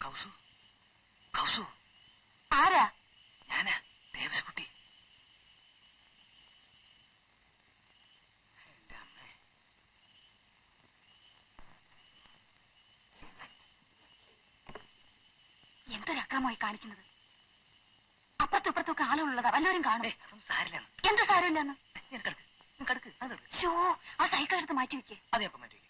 കൗസു, കൗസു. ആരാ? ഞാനാ, ദേവസ്കുട്ടി. എന്റെ അമ്മേ. എന്തൊരു അക്രമമായി കാണിക്കുന്നത്. അപ്പുറത്തും ഇപ്പുറത്തൊക്കെ ആളുകളുള്ളതാ, വല്ലവരും കാണും. അതൊന്നും സാരില്ലെന്ന്. എന്ത് സാരമില്ലെന്ന്? ഷോ, ആ സൈക്കിൾ എടുത്ത് മാറ്റി വെക്കേ. അതെ, അപ്പം മാറ്റി വെക്കും.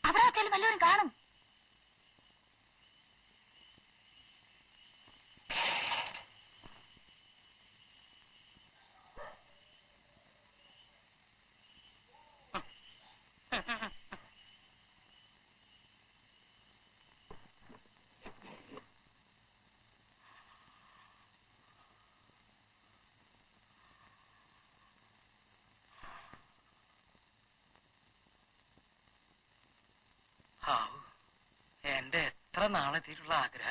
അവിടെ വെച്ചാലും വല്ലവരും കാണും. എന്റെ എത്ര നാളെത്തിയിട്ടുള്ള ആഗ്രഹ.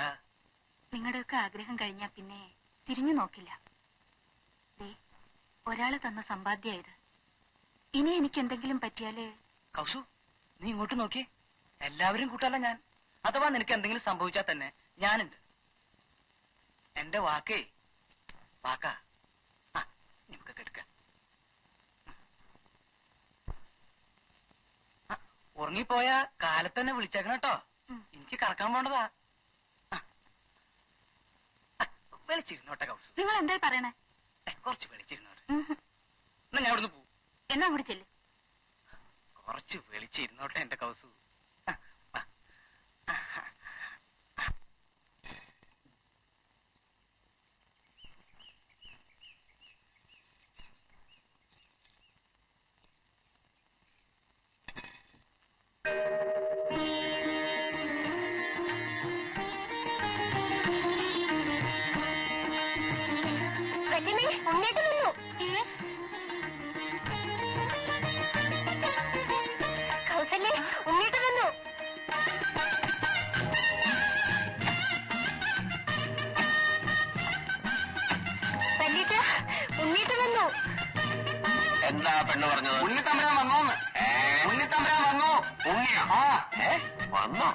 നിങ്ങളുടെയൊക്കെ ആഗ്രഹം കഴിഞ്ഞാ പിന്നെ തിരിഞ്ഞു നോക്കില്ല. ഒരാള് തന്ന സമ്പാദ്യായത്. ഇനി എനിക്ക് എന്തെങ്കിലും പറ്റിയാല്. കൗസു, നീ ഇങ്ങോട്ട് നോക്കി. എല്ലാവരും കൂട്ടല്ല ഞാൻ. അഥവാ നിനക്ക് എന്തെങ്കിലും സംഭവിച്ചാൽ തന്നെ ഞാനുണ്ട്. എന്റെ വാക്കേ വാക്കാ. നമുക്ക് കെടുക്ക. ഉറങ്ങിപ്പോയ കാലത്തന്നെ വിളിച്ചേക്കണം കേട്ടോ. എനിക്ക് കറക്കാൻ പോണ്ടതാ. വിളിച്ചിരുന്നോട്ടെ കൗസു. നിങ്ങൾ എന്തായി പറയണേ? കുറച്ച് വിളിച്ചിരുന്നോട്ടെ. എന്നാ ഞാൻ അവിടുന്ന് പോവും. എന്നാ അങ്ങോട്ട് ചെല്ല്. കുറച്ച് വിളിച്ചിരുന്നോട്ടെ എന്റെ കൗസു. ഉണ്ണീട്ട് നിന്നു. കൗസല്യേ, ഉണ്ണീട്ട് നിന്നു. വല്യച്ഛ, ഉണ്ണീട്ട് വന്നു. എന്താ പെണ്ണ് പറഞ്ഞത്? ഉണ്ണിത്തമ്പരാൻ വന്നോന്ന്. ഉണ്ണിത്തമ്പരാൻ വന്നു. ഉണ്ണിയാ? വന്നോ?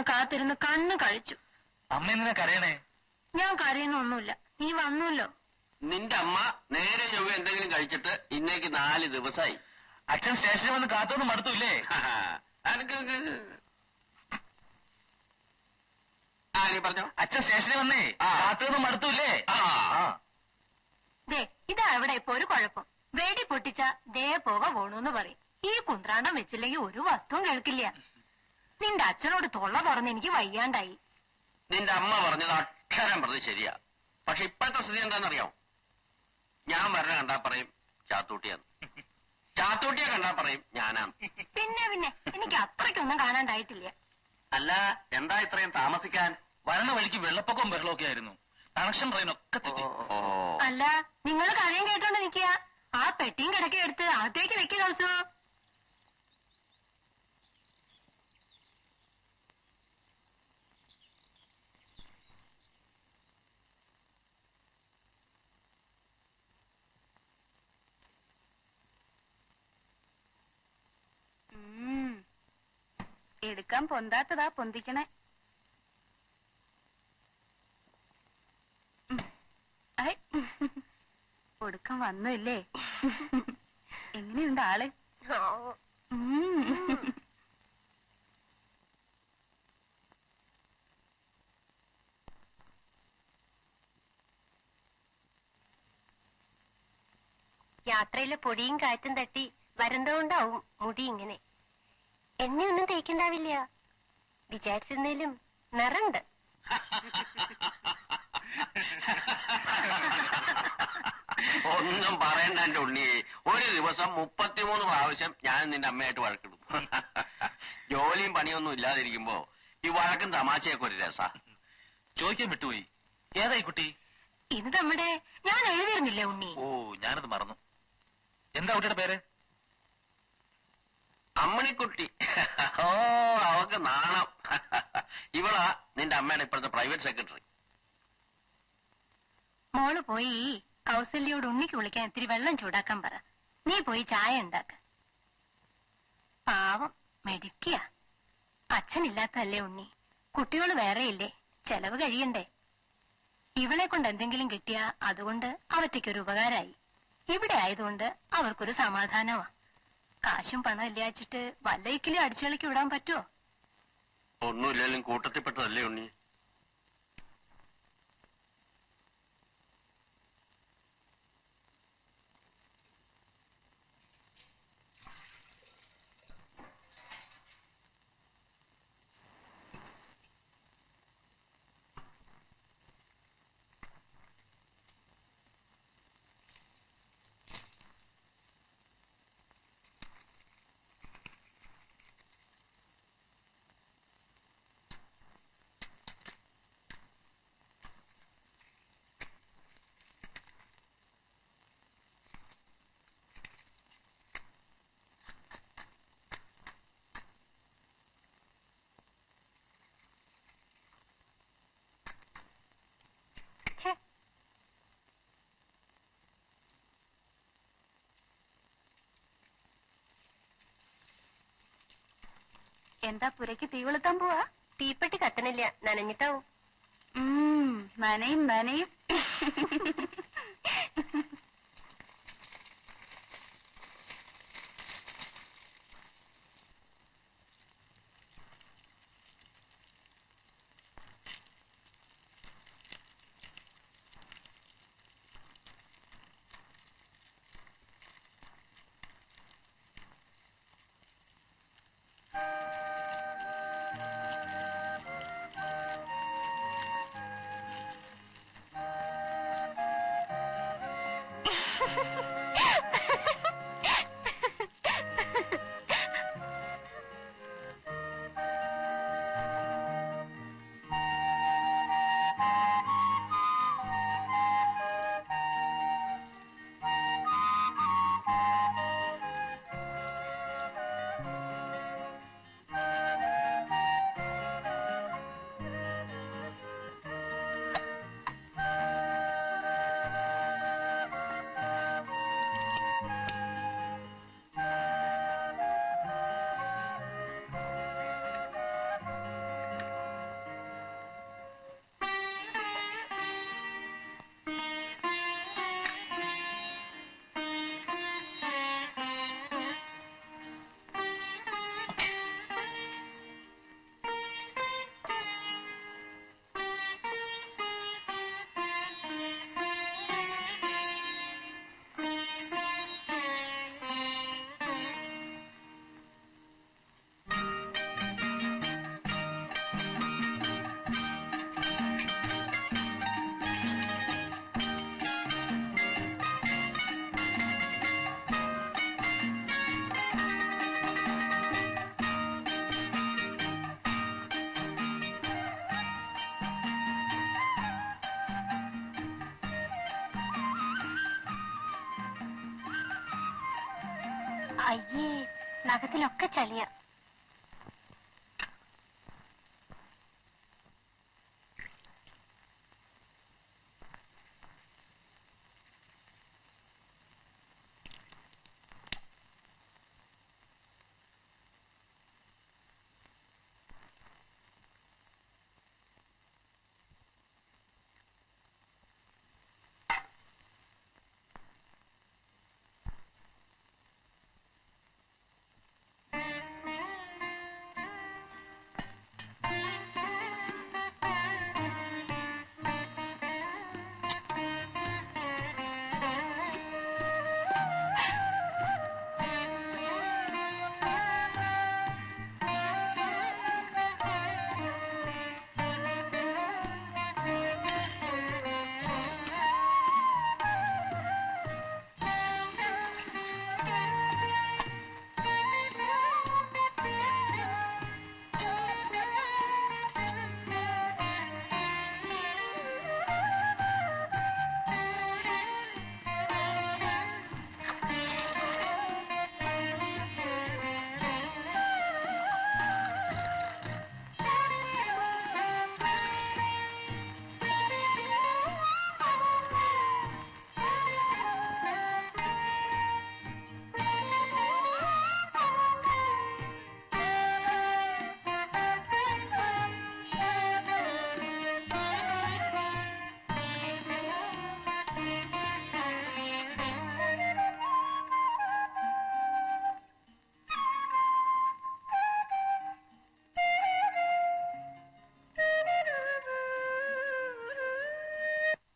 കാത്തിരുന്ന് കണ്ണ് കഴിച്ചു. അമ്മ എന്തിനാ കരയണേ? ഞാൻ കരയുന്നൊന്നുമില്ല, നീ വന്നല്ലോ. നിന്റെ അമ്മ നേരെ ചൊവ്വ എന്തെങ്കിലും കഴിച്ചിട്ട് ഇന്നേക്ക് 4 ദിവസമായി. അച്ഛൻ സ്റ്റേഷനിൽ വന്ന് കാത്തൊന്നും മടുത്തൂല്ലേ? നീ പറഞ്ഞോ. അച്ഛൻ സ്റ്റേഷനിൽ വന്നേ കാത്തൊന്നും മടുത്തൂല്ലേ? ഇതാ ഇവിടെ ഇപ്പൊ ഒരു കുഴപ്പം. വേടി പൊട്ടിച്ച ദേ പോക പോണൂന്ന് പറയും. ഈ കുന്ത്രാണ്ടം വെച്ചില്ലെങ്കിൽ ഒരു വസ്തുവും കേൾക്കില്ല. നിന്റെ അച്ഛനോട് തൊള്ള തുറന്ന് എനിക്ക് വയ്യാണ്ടായി. നിന്റെ അമ്മ പറഞ്ഞത് അക്ഷരം പ്രതി ശരിയാ. പക്ഷെ ഇപ്പോഴത്തെ സ്ഥിതി എന്താണെന്നറിയാമോ? ഞാൻ വരണ കണ്ടാ പറയും ചാത്തൂട്ടിയാന്ന്, ചാത്തൂട്ടിയെ കണ്ടാ പറയും ഞാനാന്ന്. പിന്നെ എനിക്ക് അത്രയ്ക്കൊന്നും കാണാണ്ടായിട്ടില്ല. അല്ല, എന്താ ഇത്രയും താമസിക്കാൻ? വരണ വഴിക്ക് വെള്ളപ്പൊക്കവും ബഹളമൊക്കെ ആയിരുന്നു. കണക്ഷൻ ട്രെയിനൊക്കെ തെറ്റി. അല്ല, നിങ്ങൾ കഥയും കേട്ടോണ്ട് നിൽക്കുക. ആ പെട്ടിയും കിടക്കയും എടുത്ത് അകത്തേക്ക് വെക്കുക ദിവസോ. എടുക്കാൻ പൊന്താത്തതാ പൊന്തിക്കണേ. ഒടുക്കം വന്നില്ലേ? എങ്ങനെയുണ്ട് ആള്? യാത്രയിലെ പൊടിയും കാറ്റും തട്ടി വരന്തോണ്ടാവും മുടി ഇങ്ങനെ. എന്നെയൊന്നും തേക്കണ്ടാവില്ല. വിചാരിച്ചിരുന്നേലും നിറണ്ട്. ഒന്നും പറയണ്ട എന്റെ ഉണ്ണിയെ. ഒരു ദിവസം 33 പ്രാവശ്യം ഞാൻ നിന്റെ അമ്മയായിട്ട് വഴക്കിടും. ജോലിയും പണിയൊന്നും ഇല്ലാതിരിക്കുമ്പോ ഈ വഴക്കും തമാശയൊക്കെ ഒരു രസാ. ചോദിക്കാൻ വിട്ടുപോയി, ഏതായി കുട്ടി? ഇത് നമ്മുടെ ഞാൻ എഴുതിയിരുന്നില്ലേ ഉണ്ണി? ഓ, ഞാനത് മറന്നു. എന്താ കുട്ടിയുടെ പേര്? അമ്മണിക്കുട്ടി. ഓ, അവക്ക് നാണം. ഇവളാ നിന്റെ അമ്മയുടെ ഇപ്പോഴത്തെ പ്രൈവറ്റ് സെക്രട്ടറി. മോള് പോയി കൗസല്യോട് ഉണ്ണിക്ക് വിളിക്കാൻ ഇത്തിരി വെള്ളം ചൂടാക്കാൻ പറ. നീ പോയി ചായ ഉണ്ടാക്ക. പാവം മെടുക്കിയ. അച്ഛനില്ലാത്തല്ലേ ഉണ്ണി. കുട്ടികള് വേറെയില്ലേ, ചെലവ് കഴിയണ്ടേ. ഇവളെ കൊണ്ട് എന്തെങ്കിലും കിട്ടിയാ അതുകൊണ്ട് അവറ്റയ്ക്കൊരു ഉപകാരമായി. ഇവിടെ ആയതുകൊണ്ട് അവർക്കൊരു സമാധാനമാ. കാശും പണം ഇല്ലാച്ചിട്ട് വല്ലയിക്കിലും അടിച്ചുകളിക്ക് വിടാൻ പറ്റുമോ? ഒന്നുമില്ലേലും കൂട്ടത്തിൽപ്പെട്ടതല്ലേ ഉണ്ണി. എന്താ പുരയ്ക്ക് തീ കൊളുത്താൻ പോവാ? തീപ്പെട്ടി കത്തണില്ല, നനഞ്ഞിട്ടാവും. നനയും നനയും. അയ്യേ, നഖത്തിലൊക്കെ ചളിയ.